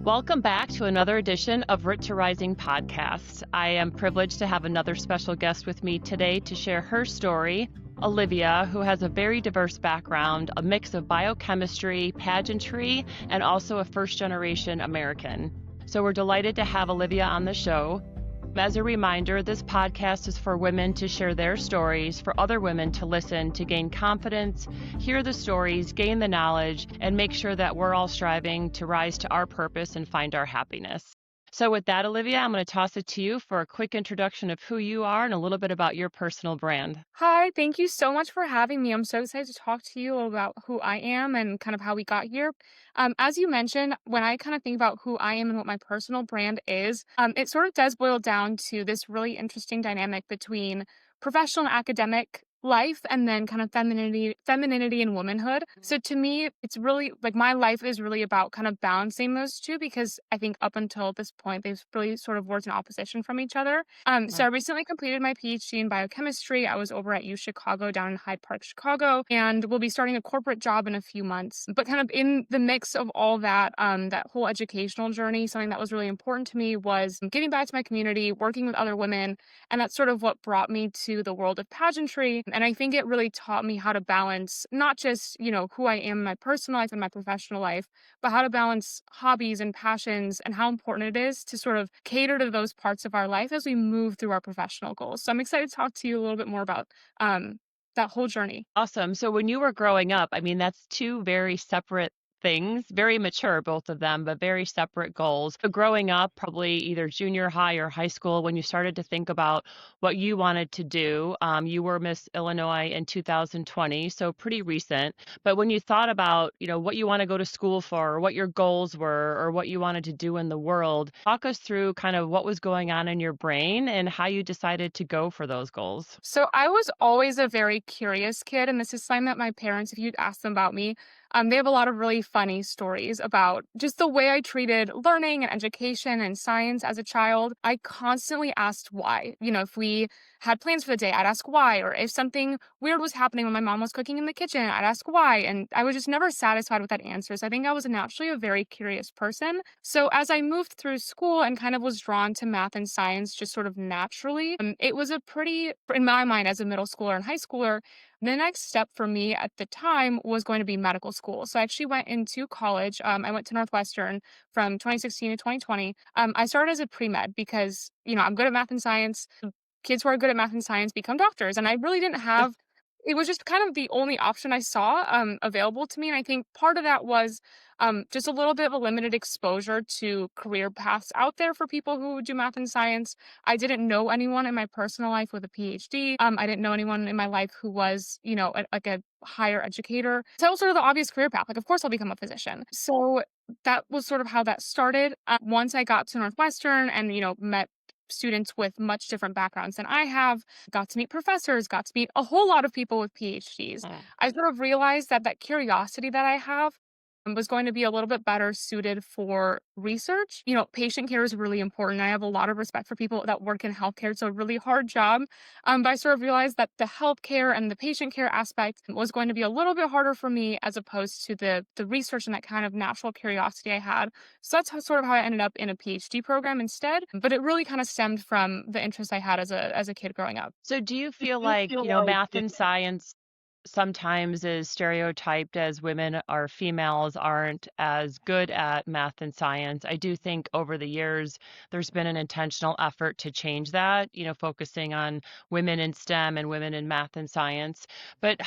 Welcome back to another edition of Writ to Rising podcast. I am privileged to have another special guest with me today to share her story, Olivia, who has a very diverse background, a mix of biochemistry, pageantry, and also a first-generation American. So we're delighted to have Olivia on the show. As a reminder, this podcast is for women to share their stories, for other women to listen, to gain confidence, hear the stories, gain the knowledge, and make sure that we're all striving to rise to our purpose and find our happiness. So with that, Olivia, I'm going to toss it to you for a quick introduction of who you are and a little bit about your personal brand. Hi, thank you so much for having me. I'm so excited to talk to you about who I am and kind of how we got here. As you mentioned, when I kind of think about who I am and what my personal brand is, it sort of does boil down to this really interesting dynamic between professional and academic life and then kind of femininity and womanhood. So to me, it's really like my life is really about kind of balancing those two because I think up until this point, they've really sort of worked in opposition from each other. So I recently completed my PhD in biochemistry. I was over at UChicago down in Hyde Park, Chicago, and will be starting a corporate job in a few months. But kind of in the mix of all that, that whole educational journey, something that was really important to me was giving back to my community, working with other women, and that's sort of what brought me to the world of pageantry. And I think it really taught me how to balance not just, who I am in my personal life and my professional life, but how to balance hobbies and passions and how important it is to sort of cater to those parts of our life as we move through our professional goals. So I'm excited to talk to you a little bit more about that whole journey. Awesome. So when you were growing up, I mean, that's two very separate things, very mature, both of them, but very separate goals. So growing up, probably either junior high or high school, when you started to think about what you wanted to do, you were Miss Illinois in 2020, so pretty recent. But when you thought about, what you want to go to school for, or what your goals were, or what you wanted to do in the world, talk us through kind of what was going on in your brain and how you decided to go for those goals. So I was always a very curious kid, and this is something that my parents, if you'd ask them about me, they have a lot of really funny stories about just the way I treated learning and education and science as a child. I constantly asked why. If we had plans for the day, I'd ask why. Or if something weird was happening when my mom was cooking in the kitchen, I'd ask why. And I was just never satisfied with that answer. So I think I was naturally a very curious person. So as I moved through school and kind of was drawn to math and science just sort of naturally, it was a pretty, in my mind, as a middle schooler and high schooler, the next step for me at the time was going to be medical school. So I actually went into college. I went to Northwestern from 2016 to 2020. I started as a pre-med because, I'm good at math and science. Kids who are good at math and science become doctors. And I really didn't have, it was just kind of the only option I saw available to me. And I think part of that was just a little bit of a limited exposure to career paths out there for people who do math and science. I didn't know anyone in my personal life with a PhD. I didn't know anyone in my life who was, like a higher educator. So that was sort of the obvious career path. Like, of course, I'll become a physician. So that was sort of how that started. Once I got to Northwestern and, met students with much different backgrounds than I have, got to meet professors, got to meet a whole lot of people with PhDs. I sort of realized that that curiosity that I have was going to be a little bit better suited for research. Patient care is really important. I have a lot of respect for people that work in healthcare. It's a really hard job. But I sort of realized that the healthcare and the patient care aspect was going to be a little bit harder for me as opposed to the research and that kind of natural curiosity I had. So that's sort of how I ended up in a PhD program instead. But it really kind of stemmed from the interest I had as a kid growing up. So do you feel like, math and science sometimes is stereotyped as women or females aren't as good at math and science? I do think over the years, there's been an intentional effort to change that, focusing on women in STEM and women in math and science. But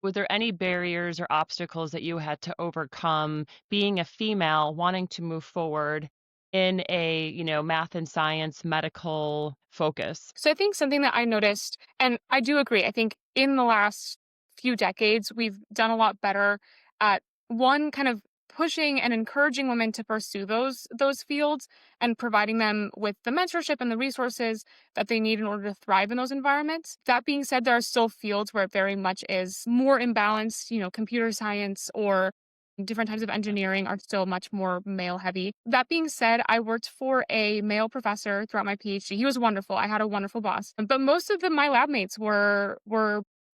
were there any barriers or obstacles that you had to overcome being a female wanting to move forward in a, math and science medical focus? So I think something that I noticed, and I do agree, I think in the last few decades, we've done a lot better at one kind of pushing and encouraging women to pursue those fields and providing them with the mentorship and the resources that they need in order to thrive in those environments. That being said, there are still fields where it very much is more imbalanced, computer science or different types of engineering are still much more male heavy. That being said, I worked for a male professor throughout my PhD. He was wonderful. I had a wonderful boss. But most of my lab mates were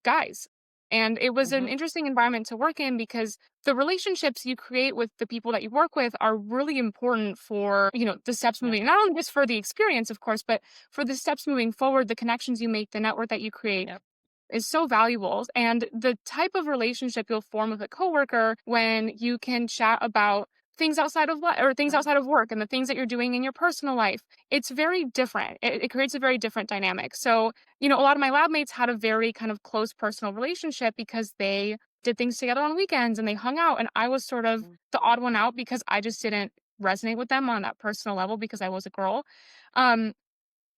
guys. And it was an Hmm. interesting environment to work in because the relationships you create with the people that you work with are really important for, the steps Yep. moving, not only just for the experience, of course, but for the steps moving forward, the connections you make, the network that you create Yep. is so valuable. And the type of relationship you'll form with a coworker when you can chat about things outside of or things Right. outside of work and the things that you're doing in your personal life, it's very different. It creates a very different dynamic. So, a lot of my lab mates had a very kind of close personal relationship because they did things together on weekends and they hung out. And I was sort of Mm. the odd one out because I just didn't resonate with them on that personal level because I was a girl. Um,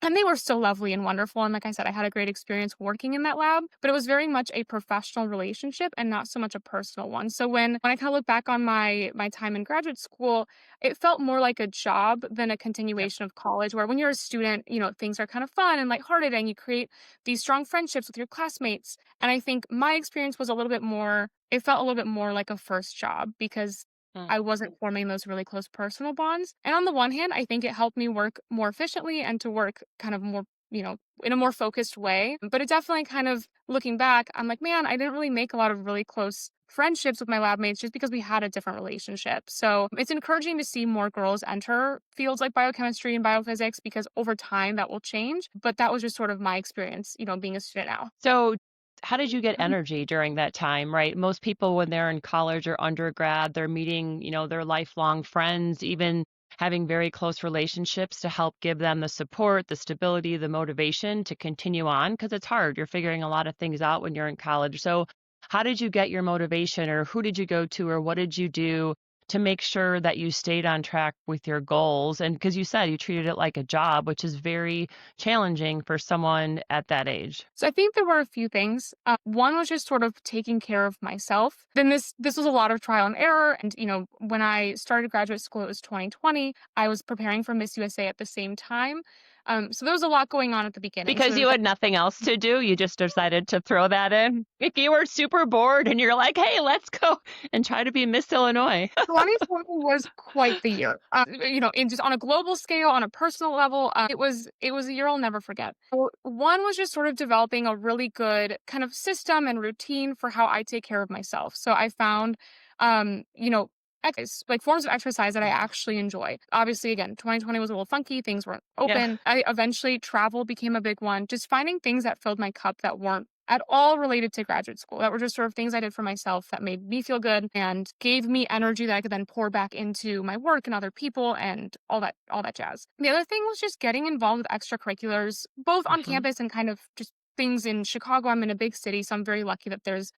and they were so lovely and wonderful, and like I said, I had a great experience working in that lab, but it was very much a professional relationship and not so much a personal one. So when I kinda look back on my time in graduate school, it felt more like a job than a Yep. continuation of college, where when you're a student, things are kind of fun and lighthearted, and you create these strong friendships with your classmates, and I think my experience was a little bit more it felt a little bit more like a first job because Mm. I wasn't forming those really close personal bonds. And on the one hand, I think it helped me work more efficiently and to work kind of more, in a more focused way. But it definitely kind of looking back, I'm like, man, I didn't really make a lot of really close friendships with my lab mates just because we had a different relationship. So it's encouraging to see more girls enter fields like biochemistry and biophysics because over time that will change. But that was just sort of my experience, being a student now. So, how did you get energy during that time, right? Most people, when they're in college or undergrad, they're meeting, their lifelong friends, even having very close relationships to help give them the support, the stability, the motivation to continue on because it's hard. You're figuring a lot of things out when you're in college. So, how did you get your motivation, or who did you go to, or what did you do to make sure that you stayed on track with your goals? And because you said you treated it like a job, which is very challenging for someone at that age. So I think there were a few things. One was just sort of taking care of myself. Then this was a lot of trial and error. And when I started graduate school, it was 2020. I was preparing for Miss USA at the same time. So there was a lot going on at the beginning. So Because there you was had nothing else to do, you just decided to throw that in? If you were super bored and you're like, "Hey, let's go and try to be Miss Illinois." 2020 was quite the year. In just on a global scale, on a personal level, it was a year I'll never forget. So one was just sort of developing a really good kind of system and routine for how I take care of myself. So I found, um, you know, like forms of exercise that I actually enjoy. Obviously, again, 2020 was a little funky. Things weren't Yeah. open. I eventually travel became a big one. Just finding things that filled my cup that weren't at all related to graduate school. That were just sort of things I did for myself that made me feel good and gave me energy that I could then pour back into my work and other people and all that jazz. The other thing was just getting involved with extracurriculars, both on Mhm. campus and kind of just things in Chicago. I'm in a big city, so I'm very lucky that there's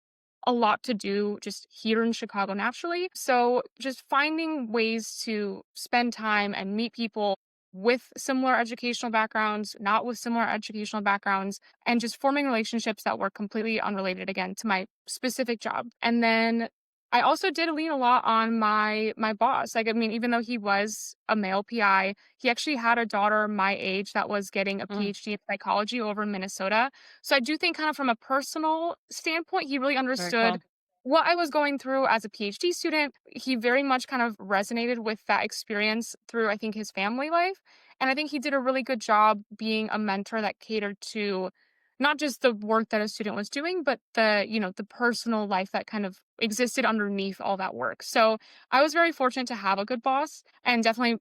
a lot to do just here in Chicago naturally. So just finding ways to spend time and meet people with similar educational backgrounds, not with similar educational backgrounds, and just forming relationships that were completely unrelated again to my specific job. And then I also did lean a lot on my boss. Like I mean, even though he was a male PI, he actually had a daughter my age that was getting a Mm, PhD in psychology over in Minnesota. So I do think kind of from a personal standpoint, he really very understood cool. what I was going through as a PhD student. He very much kind of resonated with that experience through, I think, his family life. And I think he did a really good job being a mentor that catered to not just the work that a student was doing, but the personal life that kind of existed underneath all that work. So I was very fortunate to have a good boss and definitely,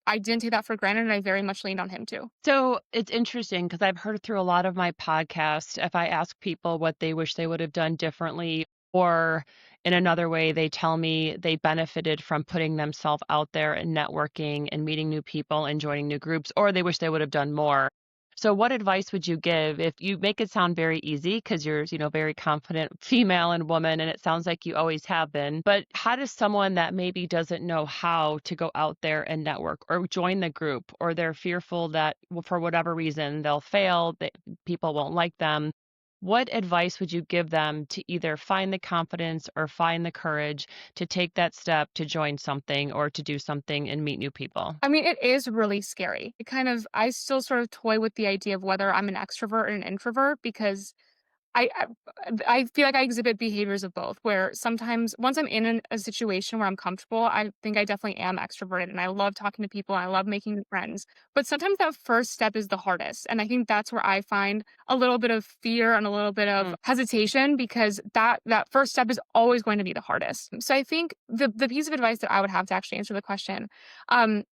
I didn't take that for granted and I very much leaned on him too. So, it's interesting because 'cause I've heard through a lot of my podcasts, if I ask people what they wish they would have done differently, or in another way, they tell me they benefited from putting themselves out there and networking and meeting new people and joining new groups, or they wish they would have done more. So what advice would you give if you make it sound very easy because you're, very confident female and woman, and it sounds like you always have been. But how does someone that maybe doesn't know how to go out there and network or join the group, or they're fearful that for whatever reason they'll fail, that people won't like them? What advice would you give them to either find the confidence or find the courage to take that step to join something or to do something and meet new people? I mean, it is really scary. I still sort of toy with the idea of whether I'm an extrovert or an introvert because I I feel like I exhibit behaviors of both, where sometimes once I'm in a situation where I'm comfortable, I think I definitely am extroverted and I love talking to people and I love making new friends. But sometimes that first step is the hardest. And I think that's where I find a little bit of fear and a little bit of Mm, hesitation because that first step is always going to be the hardest. So I think the piece of advice that I would have to actually answer the question um,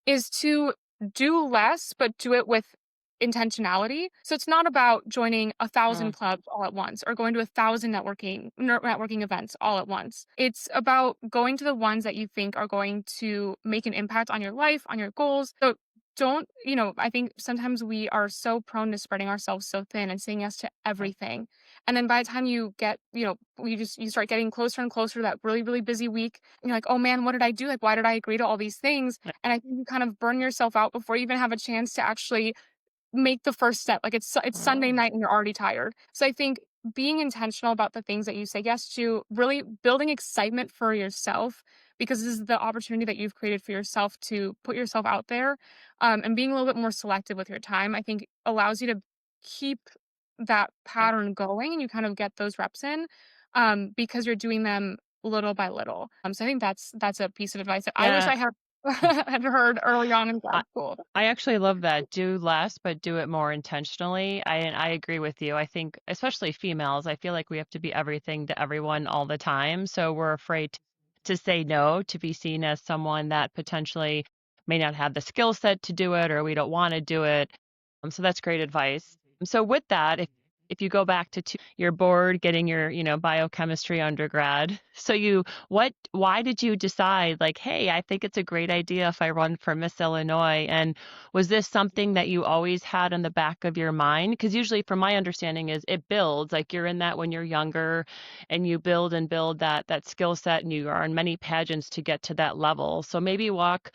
is to do less, but do it with intentionality. So it's not about joining 1,000 mm, clubs all at once or going to 1,000 networking events all at once. It's about going to the ones that you think are going to make an impact on your life, on your goals. So don't, I think sometimes we are so prone to spreading ourselves so thin and saying yes to mm, everything. And then by the time you get, you start getting closer and closer to that really, really busy week, and you're like, oh man, what did I do? Like, why did I agree to all these things? yeah, And I think you kind of burn yourself out before you even have a chance to actually make the first step. Like it's Sunday night and you're already tired. So I think being intentional about the things that you say yes to, really building excitement for yourself because this is the opportunity that you've created for yourself to put yourself out there, and being a little bit more selective with your time, I think allows you to keep that yeah. pattern going and you kind of get those reps in, because you're doing them little by little. So I think that's a piece of advice that I wish Yeah. I had had heard early on in grad school. I actually love that. Do less, but do it more intentionally. I agree with you. I think, especially females, I feel like we have to be everything to everyone all the time. So we're afraid to say no, to be seen as someone that potentially may not have the skill set to do it, or we don't want to do it. So that's great advice. So with that, if you go back to you're bored getting your, biochemistry undergrad. So why did you decide like, hey, I think it's a great idea if I run for Miss Illinois? And was this something that you always had in the back of your mind? Because usually from my understanding is it builds, like you're in that when you're younger and you build and build that skill set and you are in many pageants to get to that level. So maybe walk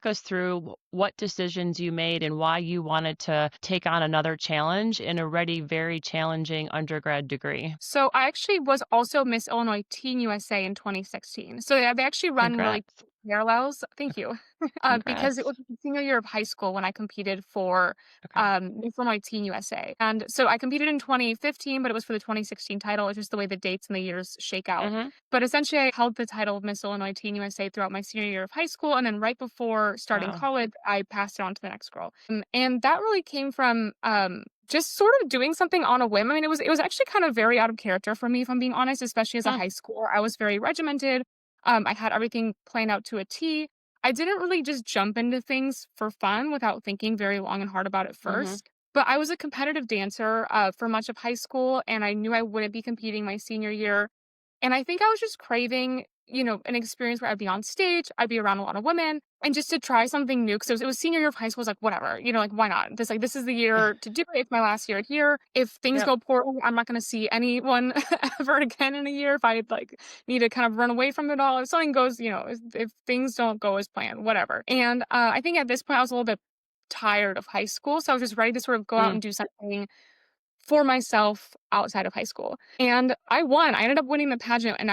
us through what decisions you made and why you wanted to take on another challenge in a already very challenging undergrad degree. So I actually was also Miss Illinois Teen USA in 2016. So they actually run really Congrats. parallels. Thank you. Because it Congrats. was the senior year of high school when I competed for Okay. Miss Illinois Teen USA. And so I competed in 2015, but it was for the 2016 title. It's just the way the dates and the years shake out. Mhm. But essentially, I held the title of Miss Illinois Teen USA throughout my senior year of high school. And then right before starting Wow. college, I passed it on to the next girl. And that really came from just sort of doing something on a whim. I mean, it was actually kind of very out of character for me, if I'm being honest, especially as a Hmm. high schooler. I was very regimented. I had everything planned out to a T. I didn't really just jump into things for fun without thinking very long and hard about it Mhm. first. But I was a competitive dancer for much of high school, and I knew I wouldn't be competing my senior year. And I think I was just craving, an experience where I'd be on stage, I'd be around a lot of women, and just to try something new. Because it was senior year of high school. I was like, whatever, like why not? This is the Yeah. year to do it. It's my last year here. If things Yep. go poorly, I'm not going to see anyone ever again in a year. If I like need to kind of run away from it all, if something goes, if things don't go as planned, whatever. And I think at this point I was a little bit tired of high school, so I was just ready to sort of go out Mm. and do something for myself outside of high school. And I won. I ended up winning the pageant and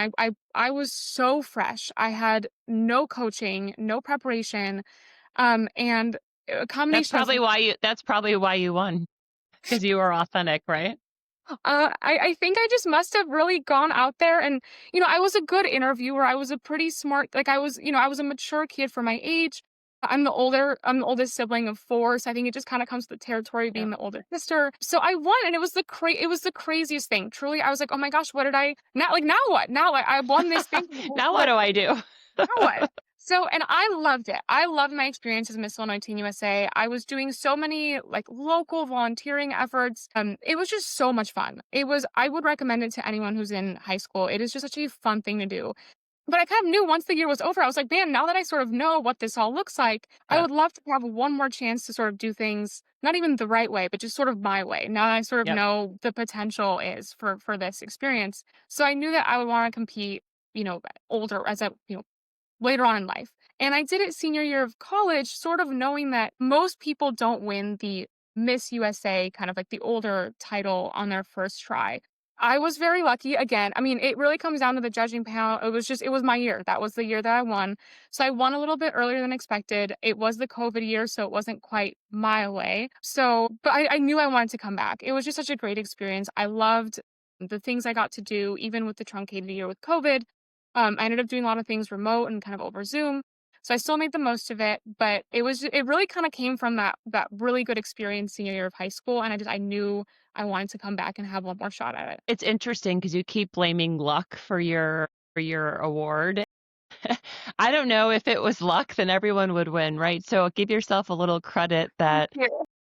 I was so fresh. I had no coaching, no preparation, and a combination of That's probably why you won, because you were authentic, right? I think I just must have really gone out there and, I was a good interviewer. I was a pretty smart, like I was a mature kid for my age. I'm the oldest sibling of four. So I think it just kind of comes with the territory being Yep. the oldest sister. So I won and it was the craziest thing. Truly, I was like, oh my gosh, what did I now what? Now I won this thing. Now what What do I do? now what? So, and I loved it. I loved my experience as Miss Illinois Teen USA. I was doing so many like local volunteering efforts. It was just so much fun. I would recommend it to anyone who's in high school. It is just such a fun thing to do. But I kind of knew once the year was over, I was like, man, now that I sort of know what this all looks like, I Yeah. would love to have one more chance to sort of do things, not even the right way, but just sort of my way. Now that I sort of Yep. know the potential is for this experience. So I knew that I would want to compete, older as a, later on in life. And I did it senior year of college, sort of knowing that most people don't win the Miss USA, kind of like the older title on their first try. I was very lucky. Again, I mean, it really comes down to the judging panel. It was my year. That was the year that I won. So I won a little bit earlier than expected. It was the COVID year, so it wasn't quite my way. So, but I knew I wanted to come back. It was just such a great experience. I loved the things I got to do, even with the truncated year with COVID. I ended up doing a lot of things remote and kind of over Zoom. So I still made the most of it, but it really kind of came from that really good experience senior year of high school. And I knew I wanted to come back and have one more shot at it. It's interesting because you keep blaming luck for your award. I don't know if it was luck, then everyone would win, right? So give yourself a little credit that Yeah.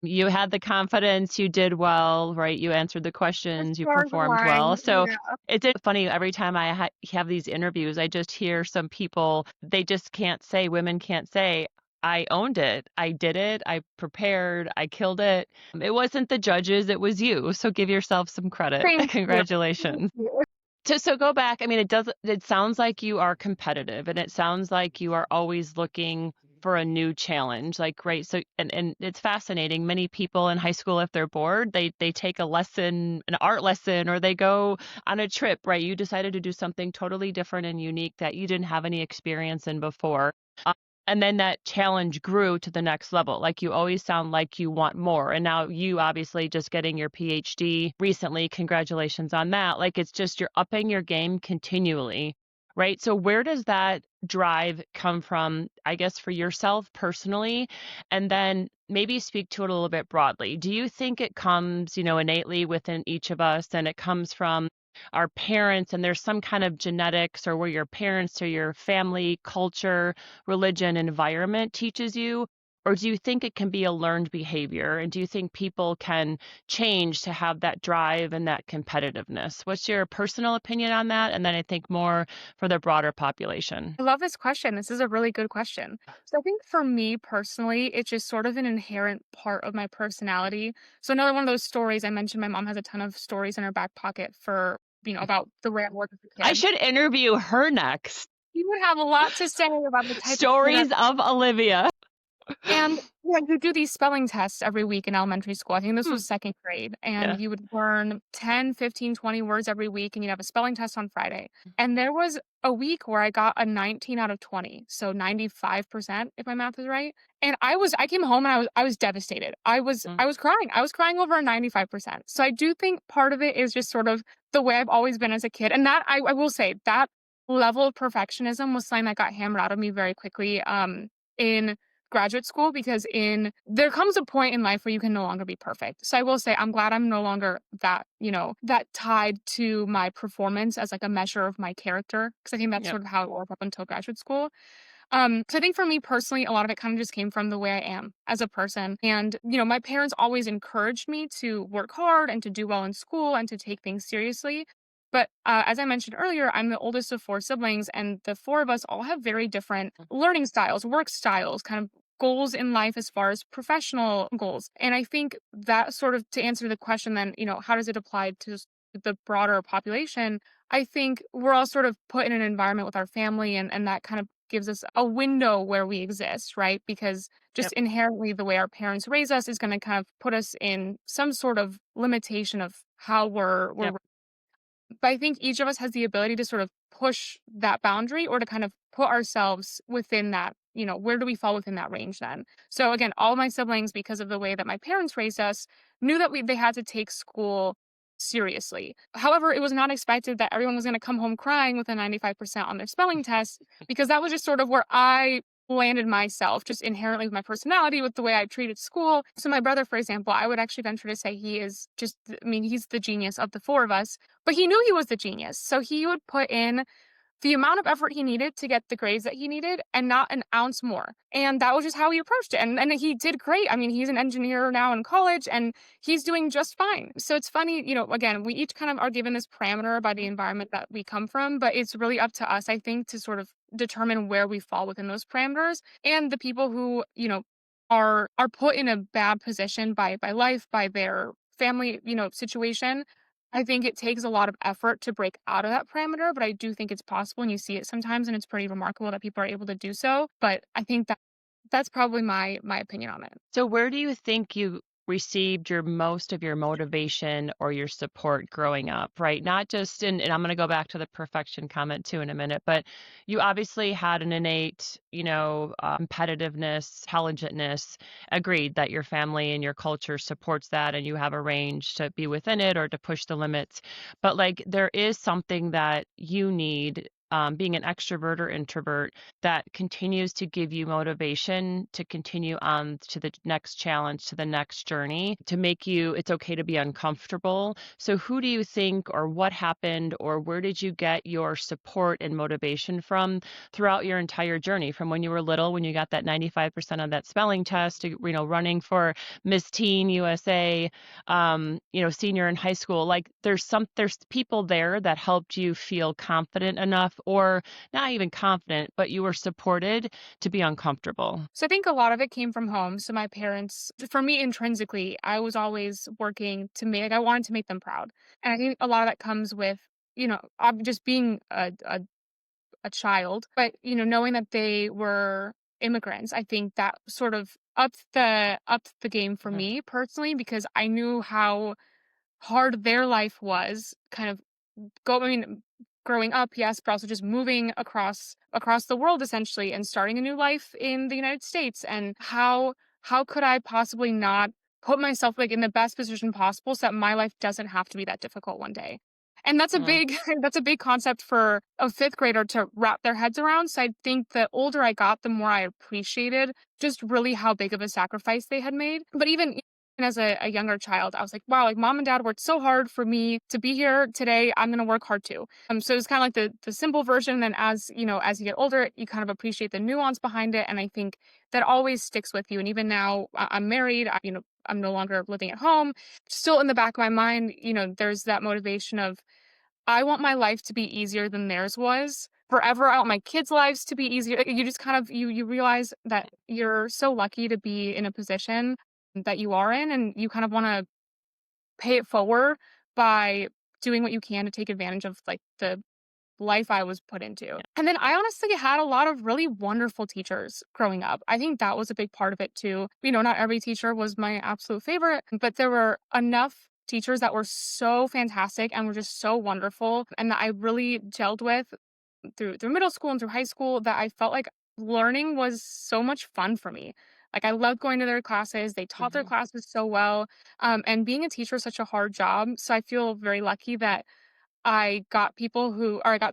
you had the confidence, you did well, right? You answered the The questions, you stars performed well. aligned. So Yeah. it's funny every time I have these interviews, I just hear some people, they just can't say, women can't say, I owned it. I did it. I prepared. I killed it. It wasn't the judges, it was you. So give yourself some credit. Thank you. Thank Congratulations. you. So go back. I mean, it sounds like you are competitive and it sounds like you are always looking for a new challenge. Like, right. So, and it's fascinating. Many people in high school, if they're bored, they take a lesson, an art lesson, or they go on a trip, right? You decided to do something totally different and unique that you didn't have any experience in before. And then that challenge grew to the next level. Like you always sound like you want more. And now you obviously just getting your PhD recently. Congratulations on that. Like it's just you're upping your game continually, right? So where does that drive come from, I guess, for yourself personally? And then maybe speak to it a little bit broadly. Do you think it comes, innately within each of us and it comes from our parents and there's some kind of genetics or where your parents or your family, culture, religion, environment teaches you? Or do you think it can be a learned behavior? And do you think people can change to have that drive and that competitiveness? What's your personal opinion on that? And then I think more for the broader population. I love this question. This is a really good question. So I think for me personally, it's just sort of an inherent part of my personality. So another one of those stories I mentioned, my mom has a ton of stories in her back pocket for, about the way I was as a I kid. should interview her next. She would have a lot to say about the type of kid. Stories of Olivia. And, you do these spelling tests every week in elementary school. I think this was 2nd grade, and Yeah. you would learn 10, 15, 20 words every week, and you'd have a spelling test on Friday. And there was a week where I got a 19 out of 20, so 95%, if my math is right. And I came home and I was devastated. I was crying. I was crying over a 95%. So I do think part of it is just sort of the way I've always been as a kid. And that I will say that level of perfectionism was something that got hammered out of me very quickly in graduate school because there comes a point in life where you can no longer be perfect. So I will say I'm glad I'm no longer that, that tied to my performance as like a measure of my character. Cause I think that's Yep. sort of how it was up until graduate school. So I think for me personally, a lot of it kind of just came from the way I am as a person. And, my parents always encouraged me to work hard and to do well in school and to take things seriously. But as I mentioned earlier, I'm the oldest of 4 siblings, and the 4 of us all have very different learning styles, work styles, kind of goals in life as far as professional goals. And I think that sort of to answer the question, then, how does it apply to the broader population? I think we're all sort of put in an environment with our family, and that kind of gives us a window where we exist, right? Because just Yep. inherently the way our parents raise us is going to kind of put us in some sort of limitation of how we're Yep. but I think each of us has the ability to sort of push that boundary or to kind of put ourselves within that, where do we fall within that range then? So again, all my siblings, because of the way that my parents raised us, knew that they had to take school seriously. However, it was not expected that everyone was going to come home crying with a 95% on their spelling test because that was just sort of where I landed myself just inherently with my personality, with the way I treated school. So my brother, for example, I would actually venture to say he is just, I mean, he's the genius of the 4 of us, but he knew he was the genius. So he would put in the amount of effort he needed to get the grades that he needed and not an ounce more. And that was just how he approached it. And he did great. I mean, he's an engineer now in college and he's doing just fine. So it's funny, again, we each kind of are given this parameter by the environment that we come from, but it's really up to us, I think, to sort of determine where we fall within those parameters. And the people who, are put in a bad position by life, by their family, situation. I think it takes a lot of effort to break out of that parameter, but I do think it's possible and you see it sometimes and it's pretty remarkable that people are able to do so. But I think that's probably my opinion on it. So where do you think received your most of your motivation or your support growing up, right? Not just and I'm going to go back to the perfection comment too in a minute, but you obviously had an innate, competitiveness, intelligentness. Agreed that your family and your culture supports that and you have a range to be within it or to push the limits. But like there is something that you need. Being an extrovert or introvert that continues to give you motivation to continue on to the next challenge, to the next journey, to make you, it's okay to be uncomfortable. So, who do you think, or what happened, or where did you get your support and motivation from throughout your entire journey? From when you were little, when you got that 95% on that spelling test, to, running for Miss Teen USA, senior in high school. Like, there's people there that helped you feel confident enough, or not even confident, but you were supported to be uncomfortable. So I think a lot of it came from home. So my parents, for me intrinsically, I was always working to make, like, I wanted to make them proud. And I think a lot of that comes with, I'm just being a child, but, knowing that they were immigrants, I think that sort of upped the game for Mhm. me personally, because I knew how hard their life was kind of going growing up, yes, but also just moving across the world essentially and starting a new life in the United States. And how could I possibly not put myself like in the best position possible so that my life doesn't have to be that difficult one day? And that's a Mm, big that's a big concept for a fifth grader to wrap their heads around. So I think the older I got, the more I appreciated just really how big of a sacrifice they had made. But even as a younger child, I was like, wow, like mom and dad worked so hard for me to be here today. I'm gonna work hard too. So it's kind of like the simple version. Then as you get older, you kind of appreciate the nuance behind it. And I think that always sticks with you. And even now I'm married, I'm no longer living at home. Still in the back of my mind, there's that motivation of I want my life to be easier than theirs was. Forever, I want my kids' lives to be easier. Like, you just kind of you realize that you're so lucky to be in a position that you are in, and you kind of want to pay it forward by doing what you can to take advantage of like the life I was put into. yeah. And then I honestly had a lot of really wonderful teachers growing up. I think that was a big part of it too. Not every teacher was my absolute favorite, but there were enough teachers that were so fantastic and were just so wonderful and that I really gelled with through middle school and through high school, that I felt like learning was so much fun for me. Like I loved going to their classes. They taught their Mhm. classes so well. And being a teacher is such a hard job. So I feel very lucky that I got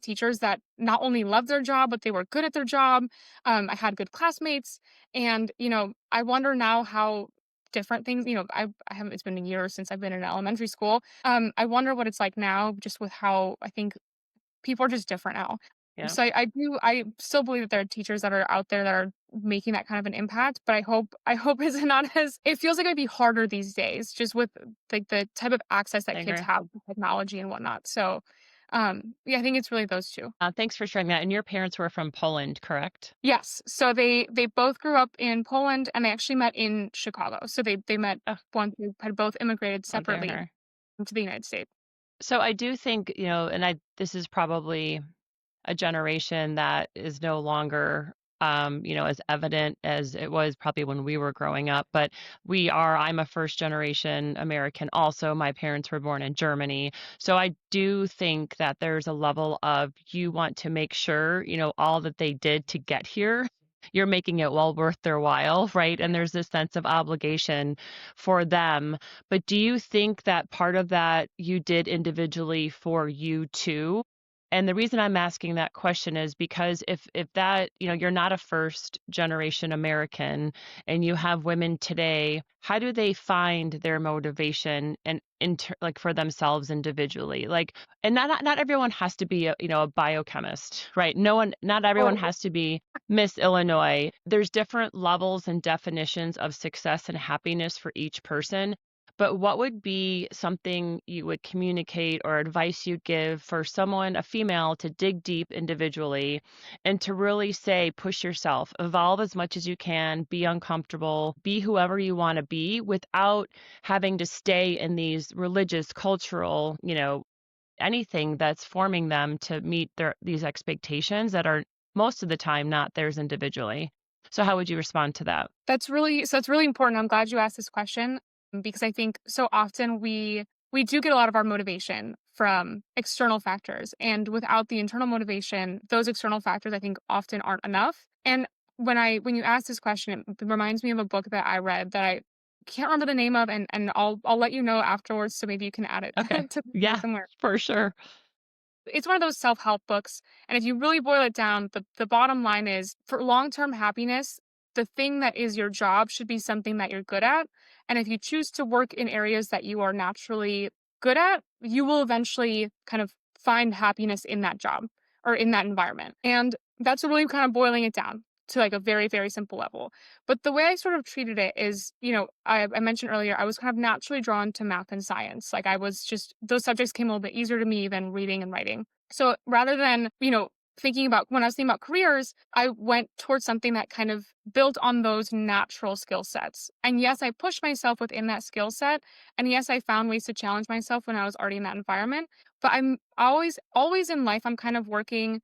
teachers that not only loved their job, but they were good at their job. I had good classmates. And, I wonder now how different things, I haven't, it's been a year since I've been in elementary school. I wonder what it's like now, just with how I think people are just different now. Yeah. So I still believe that there are teachers that are out there that are making that kind of an impact, but I hope it's not as it feels like it'd be harder these days just with like the type of access that I kids agree. have to technology and whatnot. So yeah, I think it's really those two. Thanks for sharing that. And your parents were from Poland, correct? Yes. So they both grew up in Poland and they actually met in Chicago. So they met Oh, once they had both immigrated oh, separately there. into the United States. So I do think, and this is probably a generation that is no longer, as evident as it was probably when we were growing up. But I'm a first generation American also. My parents were born in Germany. So I do think that there's a level of you want to make sure, all that they did to get here. You're making it well worth their while, right? And there's this sense of obligation for them. But do you think that part of that you did individually for you too? And the reason I'm asking that question is because if that, you're not a first generation American and you have women today, how do they find their motivation and like for themselves individually? Like, and not everyone has to be a biochemist, right? Not everyone Totally. has to be Miss Illinois. There's different levels and definitions of success and happiness for each person. But what would be something you would communicate or advice you'd give for someone, a female, to dig deep individually and to really say, push yourself, evolve as much as you can, be uncomfortable, be whoever you want to be without having to stay in these religious, cultural, anything that's forming them to meet these expectations that are most of the time not theirs individually. So how would you respond to that? That's really important. I'm glad you asked this question. because I think so often we do get a lot of our motivation from external factors, and without the internal motivation, those external factors I think often aren't enough. And when you ask this question, it reminds me of a book that I read that I can't remember the name of, and I'll let you know afterwards, so maybe you can add it Okay. to Yeah, somewhere. for sure. It's one of those self-help books, and if you really boil it down, the bottom line is for long-term happiness, the thing that is your job should be something that you're good at, and if you choose to work in areas that you are naturally good at, you will eventually kind of find happiness in that job or in that environment. And that's really kind of boiling it down to like a very, very simple level. But the way I sort of treated it is, I mentioned earlier, I was kind of naturally drawn to math and science. Like I was just, those subjects came a little bit easier to me than reading and writing. So rather than, when I was thinking about careers, I went towards something that kind of built on those natural skill sets. And yes, I pushed myself within that skill set. And yes, I found ways to challenge myself when I was already in that environment. But I'm always in life, I'm kind of working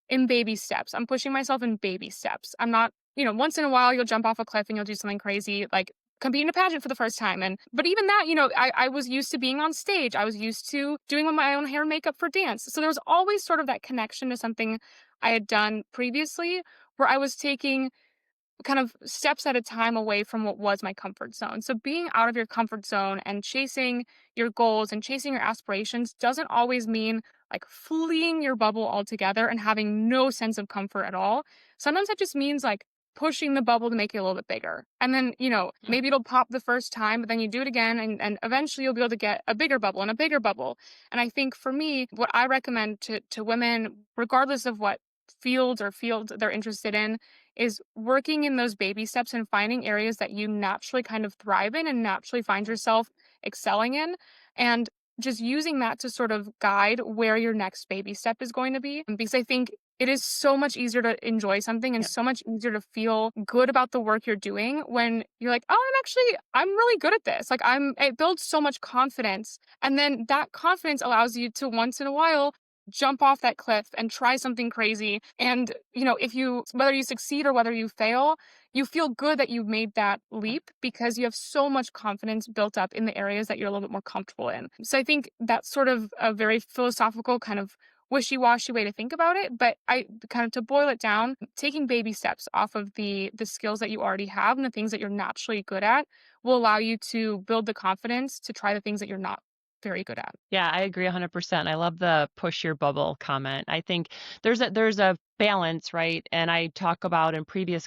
in baby steps. I'm pushing myself in baby steps. I'm not, once in a while you'll jump off a cliff and you'll do something crazy, like compete in a pageant for the first time. But even that, I was used to being on stage. I was used to doing my own hair and makeup for dance. So there was always sort of that connection to something I had done previously where I was taking kind of steps at a time away from what was my comfort zone. So being out of your comfort zone and chasing your goals and chasing your aspirations doesn't always mean like fleeing your bubble altogether and having no sense of comfort at all. Sometimes that just means like pushing the bubble to make it a little bit bigger. And then, maybe it'll pop the first time, but then you do it again and eventually you'll be able to get a bigger bubble and a bigger bubble. And I think for me, what I recommend to women, regardless of what fields they're interested in, is working in those baby steps and finding areas that you naturally kind of thrive in and naturally find yourself excelling in, and just using that to sort of guide where your next baby step is going to be. Because I think it is so much easier to enjoy something and Yeah. so much easier to feel good about the work you're doing when you're like, oh, I'm really good at this. Like it builds so much confidence. And then that confidence allows you to once in a while jump off that cliff and try something crazy. And, whether you succeed or whether you fail, you feel good that you made that leap because you have so much confidence built up in the areas that you're a little bit more comfortable in. So I think that's sort of a very philosophical kind of wishy-washy way to think about it. But I kind of to boil it down, taking baby steps off of the skills that you already have and the things that you're naturally good at will allow you to build the confidence to try the things that you're not very good at. Yeah, I agree 100%. I love the push your bubble comment. I think there's a balance, right? And I talk about in previous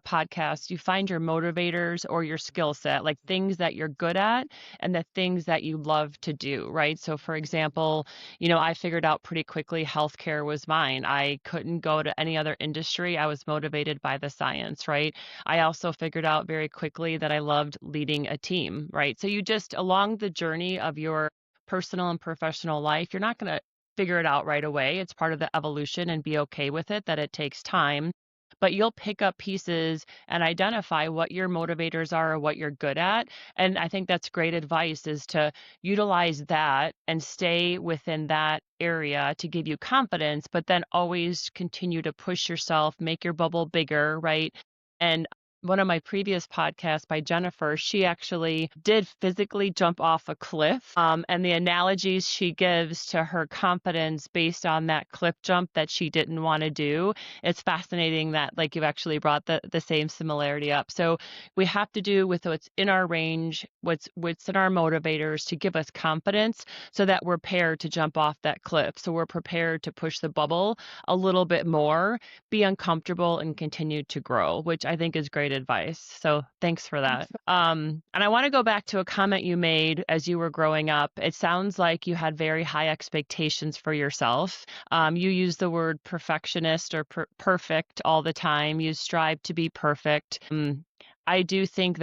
podcasts, you find your motivators or your skill set, like things that you're good at and the things that you love to do, right? So, for example, I figured out pretty quickly healthcare was mine. I couldn't go to any other industry. I was motivated by the science, right? I also figured out very quickly that I loved leading a team, right? So, you just, along the journey of your personal and professional life, you're not going to figure it out right away. It's part of the evolution and be okay with it that it takes time. But you'll pick up pieces and identify what your motivators are or what you're good at. And I think that's great advice is to utilize that and stay within that area to give you confidence, but then always continue to push yourself, make your bubble bigger, right? And one of my previous podcasts by Jennifer, she actually did physically jump off a cliff. And the analogies she gives to her confidence based on that cliff jump that she didn't want to do, it's fascinating that like you've actually brought the same similarity up. So we have to do with what's in our range, what's in our motivators to give us confidence so that we're prepared to jump off that cliff. So we're prepared to push the bubble a little bit more, be uncomfortable and continue to grow, which I think is great advice. So thanks for that. And I want to go back to a comment you made as you were growing up. It sounds like you had very high expectations for yourself. You use the word perfectionist or perfect all the time. You strive to be perfect. I do think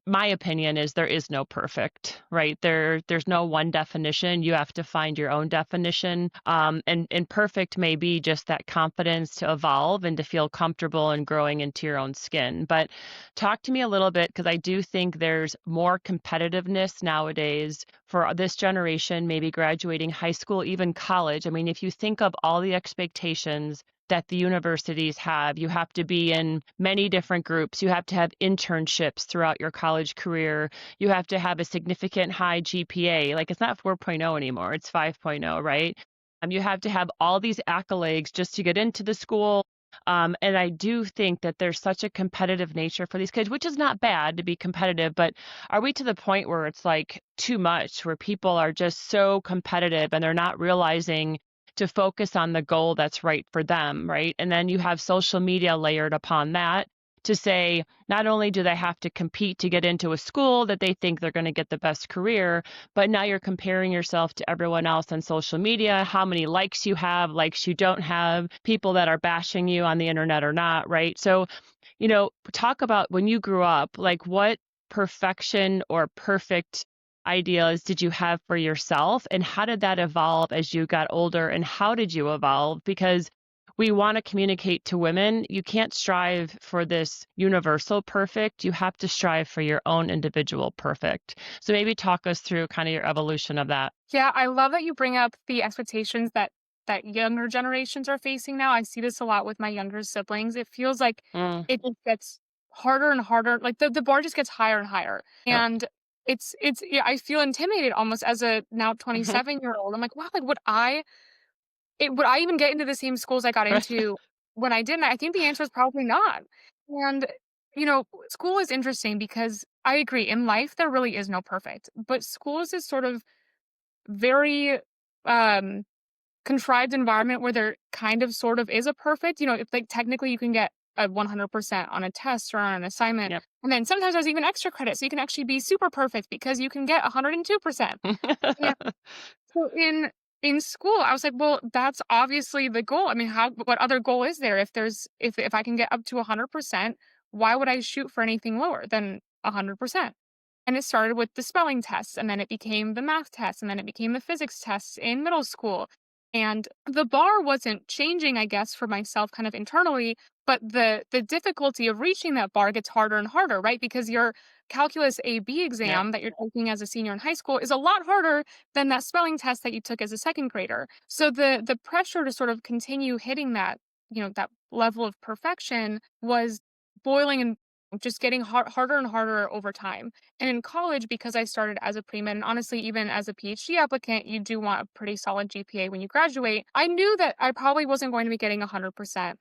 my opinion is there is no perfect, right? There's no one definition. You have to find your own definition. And perfect may be just that confidence to evolve and to feel comfortable and growing into your own skin. But talk to me a little bit, because I do think there's more competitiveness nowadays for this generation, maybe graduating high school, even college. I mean, if you think of all the expectations that the universities have. You have to be in many different groups. You have to have internships throughout your college career. You have to have a significant high GPA. Like, it's not 4.0 anymore, it's 5.0, right? You have to have all these accolades just to get into the school. And I do think that there's such a competitive nature for these kids, which is not bad to be competitive, but are we to the point where it's like too much, where people are just so competitive and they're not realizing to focus on the goal that's right for them, right? And then you have social media layered upon that to say not only do they have to compete to get into a school that they think they're going to get the best career, but now you're comparing yourself to everyone else on social media, how many likes you have, likes you don't have, people that are bashing you on the internet or not, right? So, talk about when you grew up, like what perfection or perfect ideas did you have for yourself, and how did that evolve as you got older, and how did you evolve? Because we want to communicate to women, you can't strive for this universal perfect. You have to strive for your own individual perfect. So maybe talk us through kind of your evolution of that. Yeah, I love that you bring up the expectations that younger generations are facing now. I see this a lot with my younger siblings. It feels like Mm, it just gets harder and harder. Like the bar just gets higher and higher. yep. And it's yeah, I feel intimidated almost as a now 27-year-old. I'm like, wow, like would I even get into the same schools I got into when I didn't? I think the answer is probably not. And school is interesting because I agree, in life there really is no perfect. But school is this sort of very um contrived environment where there kind of sort of is a perfect, if like technically you can get a 100% on a test or on an assignment. Yep. And then sometimes there's even extra credit. So you can actually be super perfect because you can get 102%. And so in school, I was like, well, that's obviously the goal. I mean, what other goal is there if I can get up to 100%, why would I shoot for anything lower than 100%? And it started with the spelling tests, and then it became the math tests, and then it became the physics tests in middle school. And the bar wasn't changing, I guess, for myself kind of internally, but the difficulty of reaching that bar gets harder and harder, right? Because your calculus AB Yep. exam that you're taking as a senior in high school is a lot harder than that spelling test that you took as a second grader. So the pressure to sort of continue hitting that, that level of perfection was boiling and just getting harder and harder over time. And in college, because I started as a pre-med, and honestly, even as a PhD applicant, you do want a pretty solid GPA when you graduate. I knew that I probably wasn't going to be getting 100%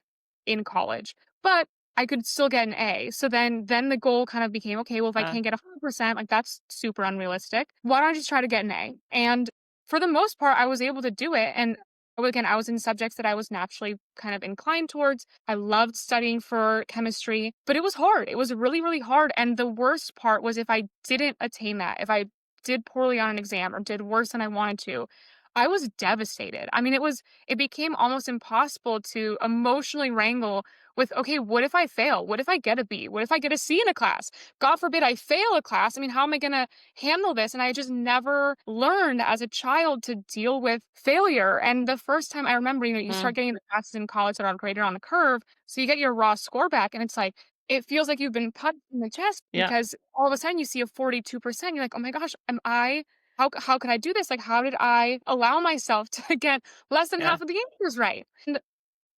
in college, but I could still get an A. So then the goal kind of became, okay, well, if I Uh, can't get 100%, like that's super unrealistic. Why don't I just try to get an A? And for the most part, I was able to do it. And again, I was in subjects that I was naturally kind of inclined towards. I loved studying for chemistry, but it was hard. It was really, really hard. And the worst part was if I didn't attain that, if I did poorly on an exam or did worse than I wanted to, I was devastated. I mean, it became almost impossible to emotionally wrangle with, okay, what if I fail? What if I get a B? What if I get a C in a class? God forbid I fail a class. I mean, how am I going to handle this? And I just never learned as a child to deal with failure. And the first time I remember, you mm, start getting the classes in college that are graded on a curve. So you get your raw score back, and it's like, it feels like you've been punched in the chest yeah. because all of a sudden you see a 42%. You're like, oh my gosh, how could I do this? Like, how did I allow myself to get less than Yeah. half of the answers right? And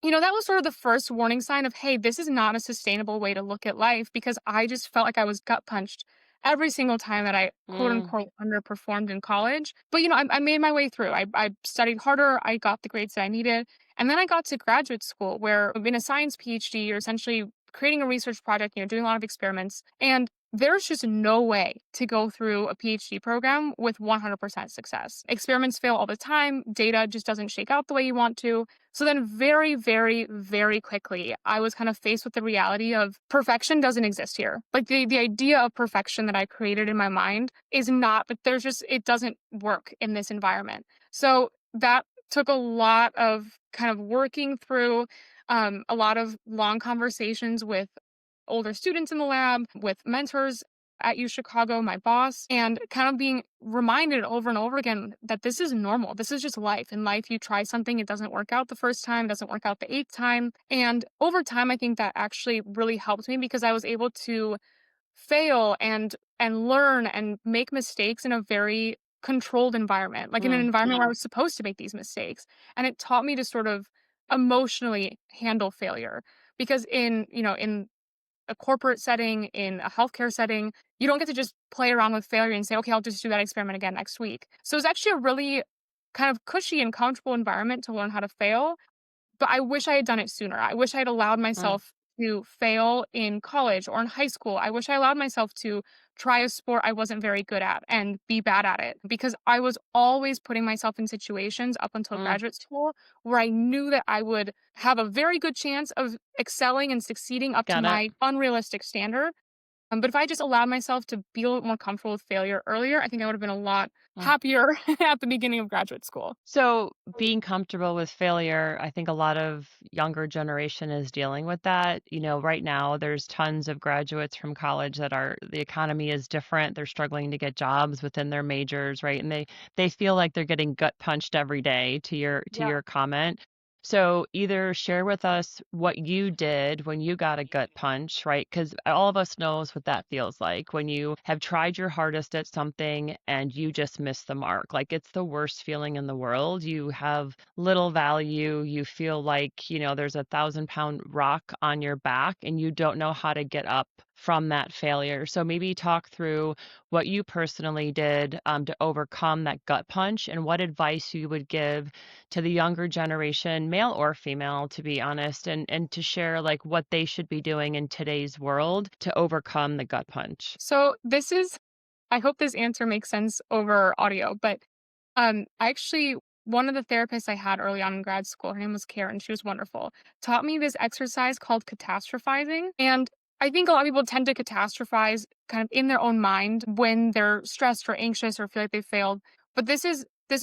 that was sort of the first warning sign of, hey, this is not a sustainable way to look at life because I just felt like I was gut punched every single time that I quote Mm, unquote underperformed in college. But, I made my way through. I studied harder. I got the grades that I needed. And then I got to graduate school where in a science PhD, you're essentially creating a research project, doing a lot of experiments. And there's just no way to go through a PhD program with 100% success. Experiments fail all the time. Data just doesn't shake out the way you want to. So then very, very, very quickly, I was kind of faced with the reality of perfection doesn't exist here. Like the idea of perfection that I created in my mind is not, but it doesn't work in this environment. So that took a lot of kind of working through, a lot of long conversations with older students in the lab, with mentors at UChicago, my boss, and kind of being reminded over and over again that this is normal. This is just life. In life, you try something, it doesn't work out the first time, doesn't work out the eighth time. And over time, I think that actually really helped me because I was able to fail and learn and make mistakes in a very controlled environment, like in an mm, environment where I was supposed to make these mistakes. And it taught me to sort of emotionally handle failure. Because in a corporate setting, in a healthcare setting, you don't get to just play around with failure and say, okay, I'll just do that experiment again next week. So it's actually a really kind of cushy and comfortable environment to learn how to fail. But I wish I had done it sooner. I wish I had allowed Mm, myself to fail in college or in high school. I wish I allowed myself to try a sport I wasn't very good at and be bad at it because I was always putting myself in situations up until mm, graduate school where I knew that I would have a very good chance of excelling and succeeding up to Got it. my unrealistic standard. But if I just allowed myself to be a little more comfortable with failure earlier, I think I would have been a lot Mm. happier at the beginning of graduate school. So, being comfortable with failure, I think a lot of younger generation is dealing with that. Right now there's tons of graduates from college that are the economy is different. They're struggling to get jobs within their majors, right? And they feel like they're getting gut punched every day to your comment. So, either share with us what you did when you got a gut punch, right? Cuz all of us knows what that feels like when you have tried your hardest at something and you just miss the mark. Like it's the worst feeling in the world. You have little value. You feel like, there's a 1,000-pound rock on your back and you don't know how to get up from that failure. So maybe talk through what you personally did to overcome that gut punch and what advice you would give to the younger generation, male or female, to be honest, and to share like what they should be doing in today's world to overcome the gut punch. So this is I hope this answer makes sense over audio, but I actually one of the therapists I had early on in grad school, her name was Karen, she was wonderful, taught me this exercise called catastrophizing. And I think a lot of people tend to catastrophize kind of in their own mind when they're stressed or anxious or feel like they failed. But this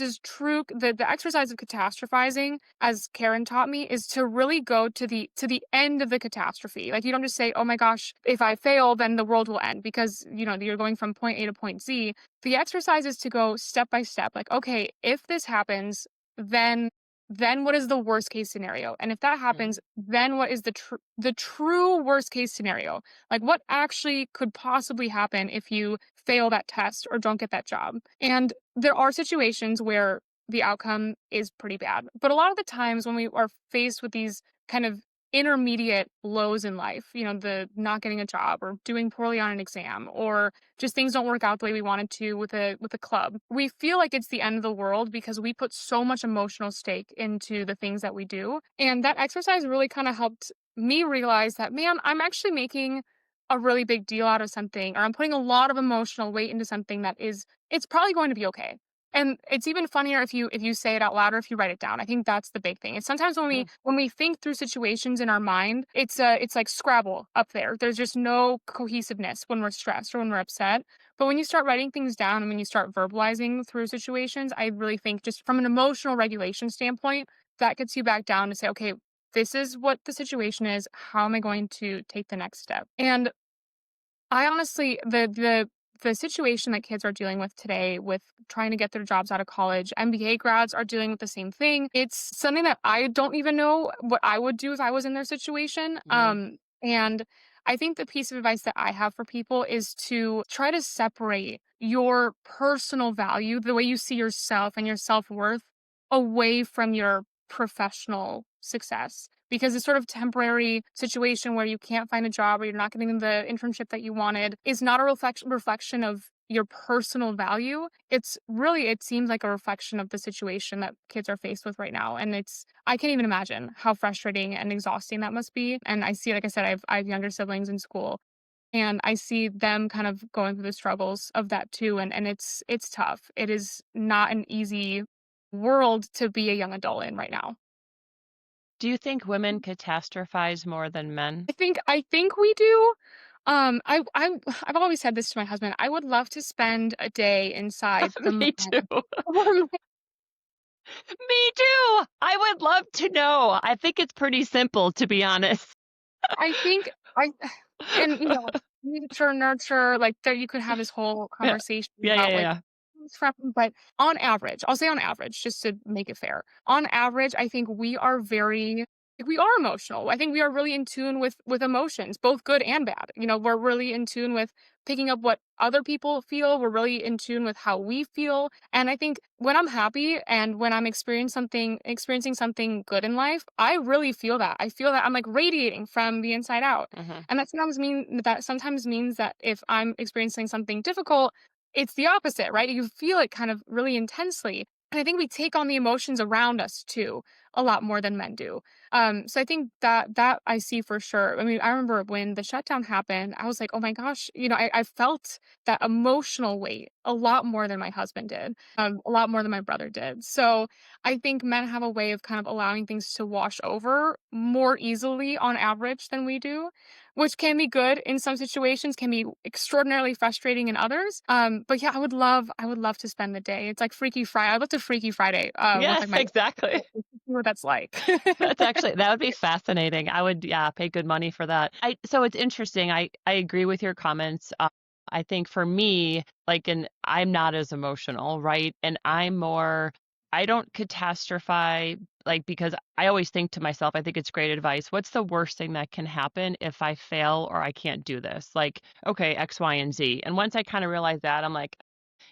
is true. The exercise of catastrophizing, as Karen taught me, is to really go to the end of the catastrophe. Like you don't just say, "Oh my gosh, if I fail, then the world will end," because you're going from point A to point Z. The exercise is to go step by step. Like, okay, if this happens, then then what is the worst case scenario? And if that Mm, happens, then what is the true worst case scenario? Like what actually could possibly happen if you fail that test or don't get that job? And there are situations where the outcome is pretty bad. But a lot of the times when we are faced with these kind of intermediate lows in life, the not getting a job or doing poorly on an exam or just things don't work out the way we wanted to with a club. We feel like it's the end of the world because we put so much emotional stake into the things that we do. And that exercise really kind of helped me realize that, man, I'm actually making a really big deal out of something, or I'm putting a lot of emotional weight into something that is it's probably going to be okay. And it's even funnier if you say it out loud or if you write it down. I think that's the big thing. It's sometimes when we mm. when we think through situations in our mind, it's like Scrabble up there. There's just no cohesiveness when we're stressed or when we're upset. But when you start writing things down and when you start verbalizing through situations, I really think just from an emotional regulation standpoint, that gets you back down to say, okay, this is what the situation is. How am I going to take the next step? And I honestly the situation that kids are dealing with today with trying to get their jobs out of college, MBA grads are dealing with the same thing. It's something that I don't even know what I would do if I was in their situation. Right. And I think the piece of advice that I have for people is to try to separate your personal value, the way you see yourself and your self-worth away from your professional success because this sort of temporary situation where you can't find a job or you're not getting the internship that you wanted is not a reflection of your personal value. It seems like a reflection of the situation that kids are faced with right now. And I can't even imagine how frustrating and exhausting that must be. And I see, like I said, I have younger siblings in school and I see them kind of going through the struggles of that too. And it's tough. It is not an easy world to be a young adult in right now. Do you think women catastrophize more than men? I think we do. I've always said this to my husband. I would love to spend a day inside the Me mind. too. Me too. I would love to know. I think it's pretty simple, to be honest. I think I and nature, nurture, like there you could have this whole Yeah. conversation Yeah, yeah, about yeah, like yeah. but on average, I'll say on average, just to make it fair. On average, I think we are very we are emotional. I think we are really in tune with emotions, both good and bad. We're really in tune with picking up what other people feel. We're really in tune with how we feel. And I think when I'm happy and when I'm experiencing something good in life, I really feel that. I feel that I'm like radiating from the inside out. Hmm. And that sometimes means that if I'm experiencing something difficult, it's the opposite, right? You feel it kind of really intensely. And I think we take on the emotions around us too a lot more than men do. So I think that I see for sure. I mean, I remember when the shutdown happened, I was like, oh my gosh, I felt that emotional weight a lot more than my husband did, a lot more than my brother did. So I think men have a way of kind of allowing things to wash over more easily on average than we do, which can be good in some situations, can be extraordinarily frustrating in others. But yeah, I would love to spend the day. It's like Freaky Friday. I'd love to Freaky Friday with Yeah, like my exactly. see what that's like. That would be fascinating. I would, yeah, pay good money for that. So it's interesting. I agree with your comments. I think for me, like, and I'm not as emotional, right? And I don't catastrophize, like, because I always think to myself, I think it's great advice. What's the worst thing that can happen if I fail or I can't do this? Like, okay, X, Y, and Z. And once I kind of realize that, I'm like,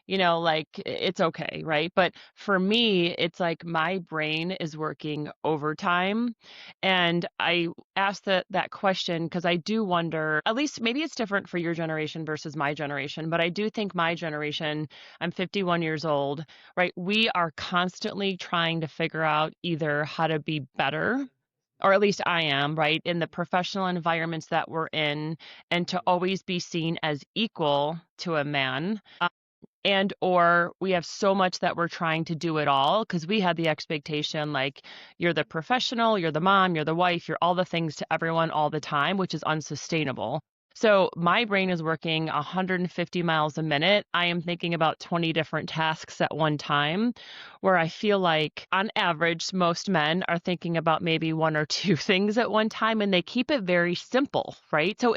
like it's okay, right? But for me, it's like my brain is working overtime. And I asked that question because I do wonder, at least maybe it's different for your generation versus my generation, but I do think my generation, I'm 51 years old, right? We are constantly trying to figure out either how to be better, or at least I am, right, in the professional environments that we're in, and to always be seen as equal to a man, and or we have so much that we're trying to do it all because we had the expectation, like, you're the professional, you're the mom, you're the wife, you're all the things to everyone all the time, which is unsustainable. So my brain is working 150 miles a minute. I am thinking about 20 different tasks at one time, where I feel like on average most men are thinking about maybe one or two things at one time, and they keep it very simple, right? So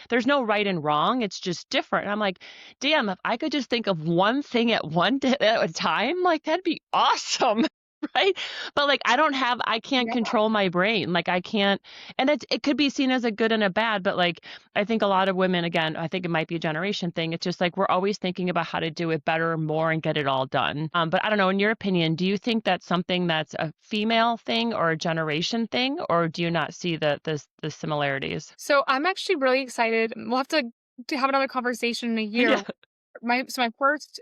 there's no right and wrong, it's just different. And I'm like, damn, if I could just think of one thing at a time, like, that'd be awesome. Right? But like, I can't Yeah. control my brain. Like, I can't, and it could be seen as a good and a bad, but like, I think a lot of women, again, I think it might be a generation thing. It's just like we're always thinking about how to do it better, more, and get it all done. But I don't know, in your opinion, do you think that's something that's a female thing or a generation thing, or do you not see the similarities? So I'm actually really excited. We'll have to have another conversation in a year. Yeah. My first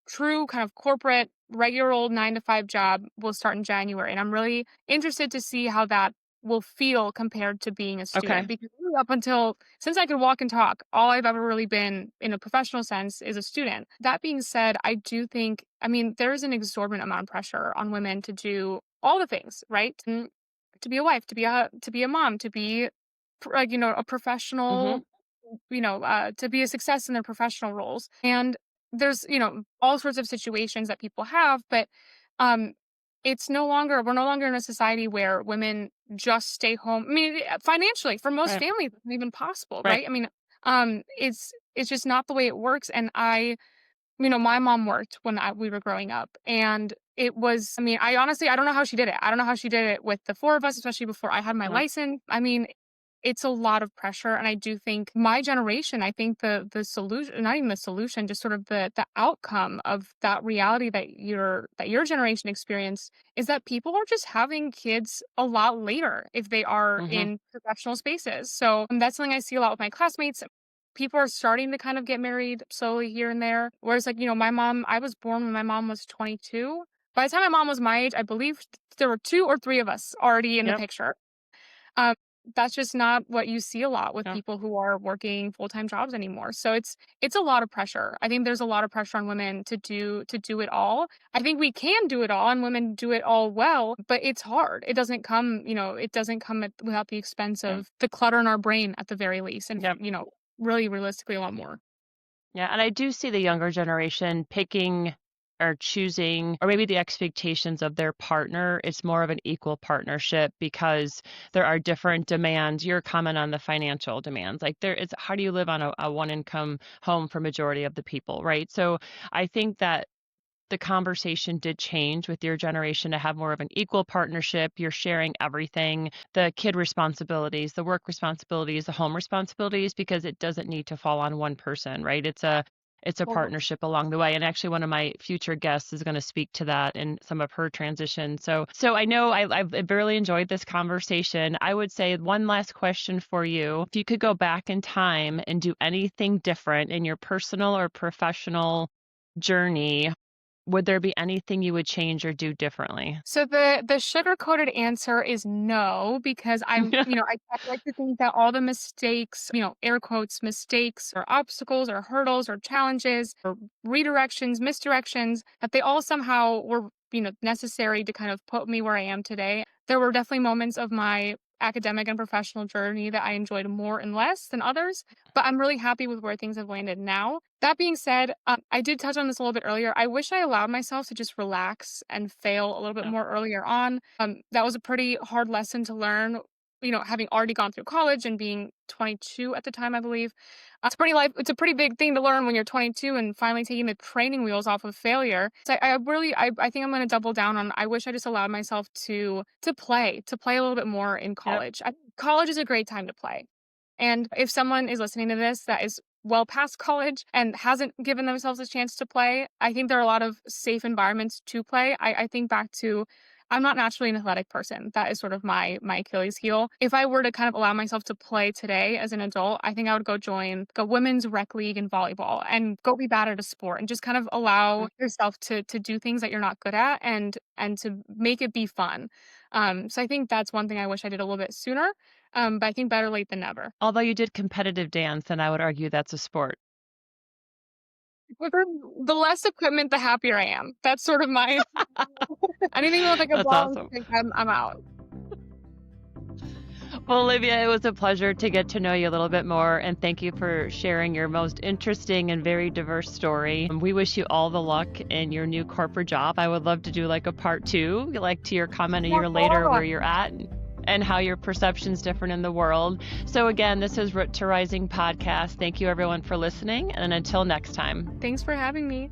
true kind of corporate regular old 9 to 5 job will start in January, and I'm really interested to see how that will feel compared to being a Okay. student. Because really up until since I could walk and talk, all I've ever really been in a professional sense is a student. That being said, I do think, I mean, there is an exorbitant amount of pressure on women to do all the things, right? To be a wife, to be a mom, to be a Mhm. professional, to be a success in their professional roles. And there's, all sorts of situations that people have, but um we're no longer in a society where women just stay home. I mean, financially, for most Right. families, it's not even possible, Right. right? I mean, it's just not the way it works. And my mom worked when we were growing up, and it was, I mean, I don't know how she did it. I don't know how she did it with the four of us, especially before I had my Yeah. license. I mean, it's a lot of pressure, and I do think my generation, I think the solution, not even the solution, just sort of the outcome of that reality that your generation experienced is that people are just having kids a lot later if they are Mhm. in professional spaces. So that's something I see a lot with my classmates. People are starting to kind of get married slowly here and there. Whereas, like, my mom, I was born when my mom was 22. By the time my mom was my age, I believe there were two or three of us already in the Yep. picture. Um, that's just not what you see a lot with Yeah. people who are working full-time jobs anymore. So it's a lot of pressure. I think there's a lot of pressure on women to do it all. I think we can do it all and women do it all well, but it's hard. It doesn't come without the expense Right. of the clutter in our brain at the very least, and Yep. really realistically a lot more. Yeah, and I do see the younger generation picking or choosing, or maybe the expectations of their partner, it's more of an equal partnership because there are different demands. Your comment on the financial demands, like, there is, how do you live on a one income home for majority of the people, right? So I think that the conversation did change with your generation to have more of an equal partnership. You're sharing everything, the kid responsibilities, the work responsibilities, the home responsibilities, because it doesn't need to fall on one person, right? It's a Totally. partnership along the way. And actually one of my future guests is going to speak to that in some of her transition. So I know I've really enjoyed this conversation. I would say one last question for you. If you could go back in time and do anything different in your personal or professional journey, would there be anything you would change or do differently? So the sugar-coated answer is no, because I like to think that all the mistakes, air quotes, mistakes or obstacles or hurdles or challenges or redirections, misdirections, that they all somehow were, necessary to kind of put me where I am today. There were definitely moments of my academic and professional journey that I enjoyed more and less than others, but I'm really happy with where things have landed now. That being said, I did touch on this a little bit earlier. I wish I allowed myself to just relax and fail a little bit Yeah. more earlier on. That was a pretty hard lesson to learn, having already gone through college and being 22 at the time, I believe. It's a pretty big thing to learn when you're 22 and finally taking the training wheels off of failure. So I think I'm going to double down on. I wish I just allowed myself to play a little bit more in Yep. college. College is a great time to play. And if someone is listening to this that is well past college and hasn't given themselves a chance to play, I think there are a lot of safe environments to play. I think back to, I'm not naturally an athletic person. That is sort of my Achilles heel. If I were to kind of allow myself to play today as an adult, I think I would go join a women's rec league in volleyball and go be bad at a sport and just kind of allow yourself to do things that you're not good at and to make it be fun. So I think that's one thing I wish I did a little bit sooner. But I think better late than never. Although you did competitive dance, and I would argue that's a sport. The less equipment, the happier I am. That's sort of my anything with like a That's ball and awesome. stick, I'm out. Well, Olivia, it was a pleasure to get to know you a little bit more, and thank you for sharing your most interesting and very diverse story. We wish you all the luck in your new corporate job. I would love to do like a part two, like to your comment a year later where you're at and how your perception's different in the world. So again, this is Root to Rising podcast. Thank you everyone for listening, and until next time. Thanks for having me.